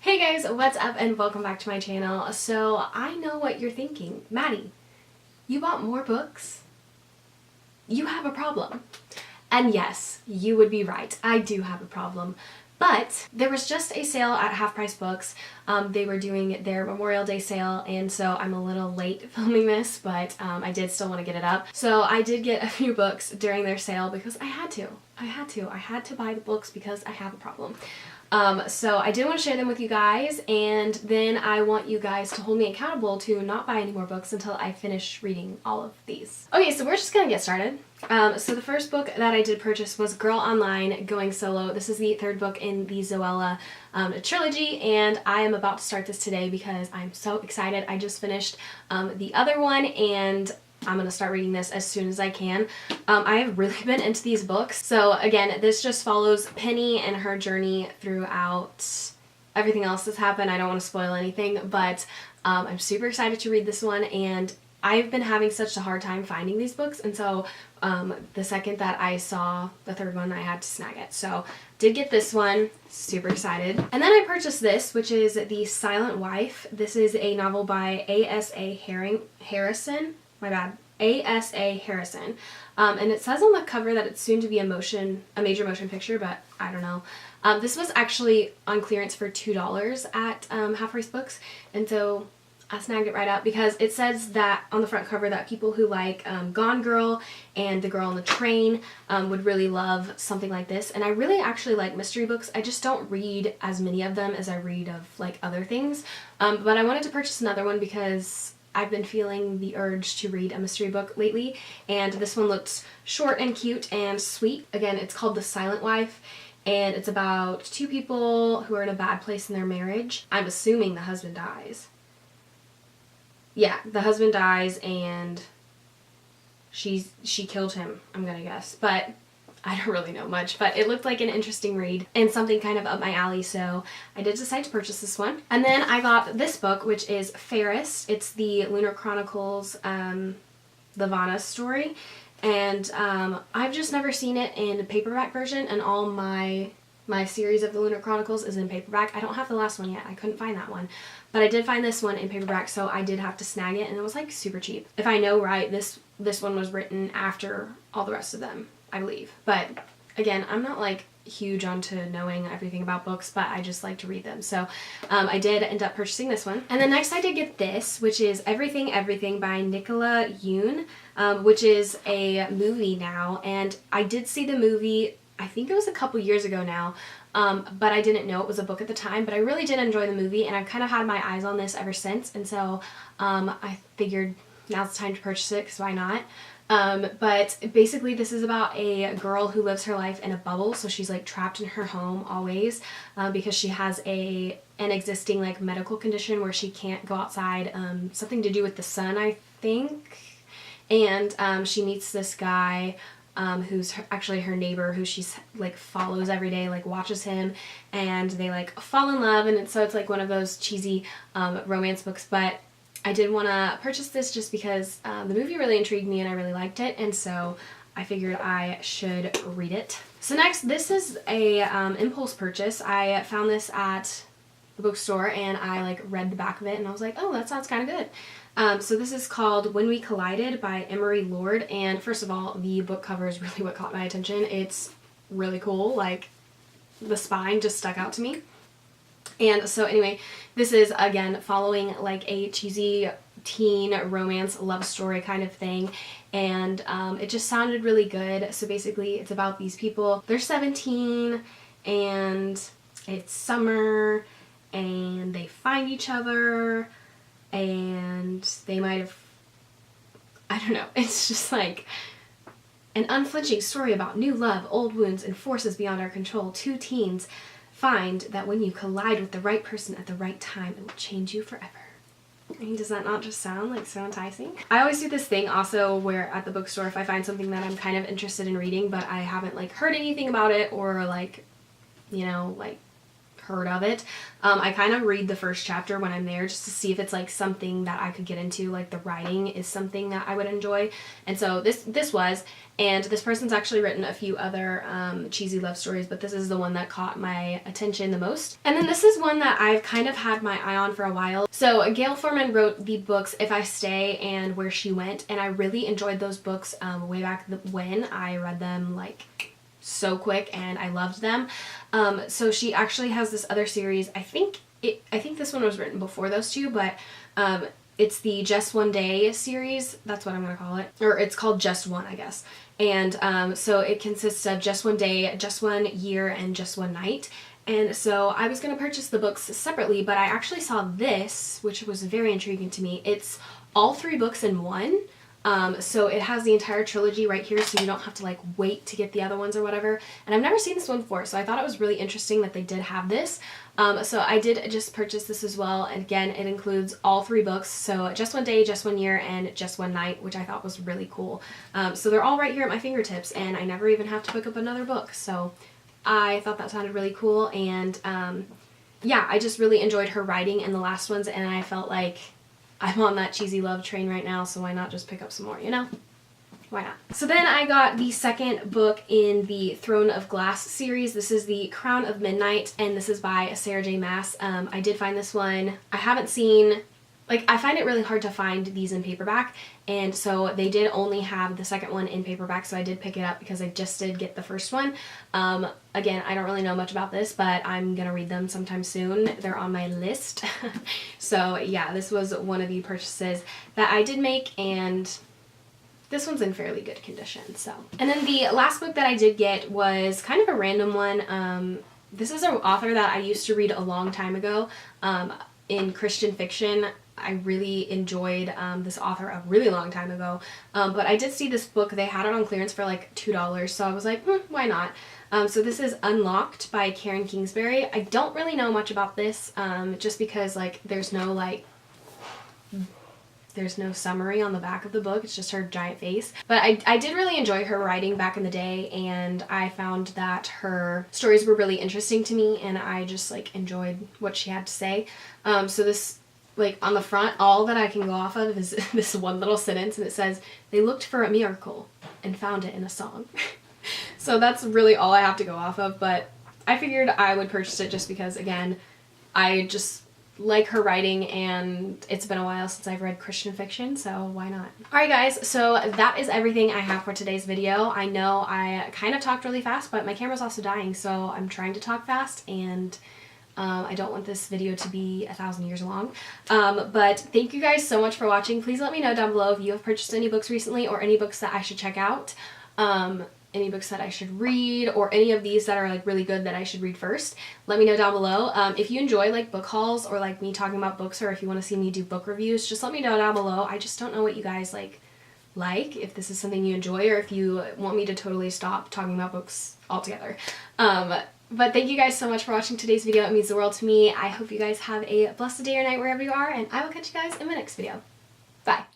Hey guys, what's up and welcome back to my channel. So I know what you're thinking. Maddie, you bought more books? You have a problem. And yes, you would be right. I do have a problem. But there was just a sale at Half Price Books. They were doing their Memorial Day sale, and so I'm a little late filming this, but I did still want to get it up. So I did get a few books during their sale because I had to. I had to buy the books because I have a problem. So I did want to share them with you guys, and then I want you guys to hold me accountable to not buy any more books until I finish reading all of these. Okay, so we're just gonna get started. So the first book that I did purchase was Girl Online Going Solo. This is the third book in the Zoella trilogy, and I am about to start this today because I'm so excited. I just finished the other one, and I'm going to start reading this as soon as I can. I have really been into these books. So again, this just follows Penny and her journey throughout everything else that's happened. I don't want to spoil anything, but I'm super excited to read this one, and I've been having such a hard time finding these books, and so the second that I saw the third one, I had to snag it. So did get this one, super excited. And then I purchased this, which is The Silent Wife. This is a novel by A.S.A. Harrison. My bad. A.S.A. Harrison. And it says on the cover that it's soon to be a major motion picture, but I don't know. This was actually on clearance for $2 at Half Price Books, and so I snagged it right up because it says that on the front cover that people who like Gone Girl and The Girl on the Train would really love something like this. And I really actually like mystery books. I just don't read as many of them as I read of like other things. But I wanted to purchase another one because I've been feeling the urge to read a mystery book lately, and this one looks short and cute and sweet. Again, it's called The Silent Wife, and it's about two people who are in a bad place in their marriage. I'm assuming the husband dies. Yeah, the husband dies and she killed him, I'm gonna guess. But I don't really know much, but it looked like an interesting read and something kind of up my alley, so I did decide to purchase this one. And then I got this book, which is Fairest. It's the Lunar Chronicles, the Vanna story, and I've just never seen it in a paperback version, and all my series of the Lunar Chronicles is in paperback. I don't have the last one yet. I couldn't find that one. But I did find this one in paperback, so I did have to snag it, and it was like super cheap. If I know right, this one was written after all the rest of them, I believe. But again, I'm not like huge onto knowing everything about books, but I just like to read them. So I did end up purchasing this one. And then next I did get this, which is Everything Everything by Nicola Yoon, which is a movie now. And I did see the movie, I think it was a couple years ago now, but I didn't know it was a book at the time. But I really did enjoy the movie, and I've kind of had my eyes on this ever since. And so I figured now's the time to purchase it, because why not? But basically this is about a girl who lives her life in a bubble, so she's like trapped in her home always, because she has an existing like medical condition where she can't go outside, something to do with the sun, I think. And she meets this guy who's actually her neighbor, who she's like follows every day, like watches him, and they like fall in love, and so it's like one of those cheesy romance books. But I did want to purchase this just because the movie really intrigued me and I really liked it, and so I figured I should read it. So next, this is a impulse purchase. I found this at the bookstore, and I like read the back of it, and I was like, oh, that sounds kind of good. So this is called When We Collided by Emery Lord, and first of all, the book cover is really what caught my attention. It's really cool, like the spine just stuck out to me. And so anyway, this is again following like a cheesy teen romance love story kind of thing, and it just sounded really good. So basically it's about these people. They're 17 and it's summer, and they find each other, and they might have, I don't know, it's just like an unflinching story about new love, old wounds, and forces beyond our control. Two teens find that when you collide with the right person at the right time, it will change you forever. I mean, does that not just sound like so enticing? I always do this thing also where at the bookstore, if I find something that I'm kind of interested in reading, but I haven't like heard anything about it, or like, you know, like heard of it. I kind of read the first chapter when I'm there just to see if it's like something that I could get into, like the writing is something that I would enjoy. And so this was, and this person's actually written a few other cheesy love stories, but this is the one that caught my attention the most. And then this is one that I've kind of had my eye on for a while. So Gail Forman wrote the books If I Stay and Where She Went, and I really enjoyed those books way back when. I read them like so quick and I loved them. So she actually has this other series. I think this one was written before those two, but it's the Just One Day series. That's what I'm gonna call it, or it's called Just One, I guess. And so it consists of Just One Day, Just One Year, and Just One Night. And so I was gonna purchase the books separately, but I actually saw this, which was very intriguing to me. It's all 3 books in one. So it has the entire trilogy right here, so you don't have to like wait to get the other ones or whatever. And I've never seen this one before, so I thought it was really interesting that they did have this. So I did just purchase this as well, and again, it includes all 3 books, so Just One Day, Just One Year, and Just One Night, which I thought was really cool. So they're all right here at my fingertips, and I never even have to pick up another book, so I thought that sounded really cool. And yeah, I just really enjoyed her writing in the last ones, and I felt like I'm on that cheesy love train right now, so why not just pick up some more, you know? Why not? So then I got the second book in the Throne of Glass series. This is the Crown of Midnight, and this is by Sarah J. Maas. I did find this one. I haven't seen, like, I find it really hard to find these in paperback, and so they did only have the second one in paperback, so I did pick it up because I just did get the first one. Again, I don't really know much about this, but I'm gonna read them sometime soon. They're on my list. So yeah, this was one of the purchases that I did make, and this one's in fairly good condition, so. And then the last book that I did get was kind of a random one. This is an author that I used to read a long time ago in Christian fiction. I really enjoyed this author a really long time ago, but I did see this book. They had it on clearance for like $2, so I was like, why not? So this is Unlocked by Karen Kingsbury. I don't really know much about this, just because like there's no summary on the back of the book. It's just her giant face. But I did really enjoy her writing back in the day, and I found that her stories were really interesting to me, and I just like enjoyed what she had to say. So this, like on the front, all that I can go off of is this one little sentence, and it says, "They looked for a miracle and found it in a song." So that's really all I have to go off of, but I figured I would purchase it just because, again, I just like her writing, and it's been a while since I've read Christian fiction, so why not? Alright guys, so that is everything I have for today's video. I know I kind of talked really fast, but my camera's also dying, so I'm trying to talk fast, and I don't want this video to be 1,000 years long. But thank you guys so much for watching. Please let me know down below if you have purchased any books recently, or any books that I should check out. Any books that I should read, or any of these that are like really good that I should read first. Let me know down below. If you enjoy like book hauls, or like me talking about books, or if you want to see me do book reviews, just let me know down below. I just don't know what you guys like, if this is something you enjoy, or if you want me to totally stop talking about books altogether. But thank you guys so much for watching today's video. It means the world to me. I hope you guys have a blessed day or night wherever you are, and I will catch you guys in my next video. Bye.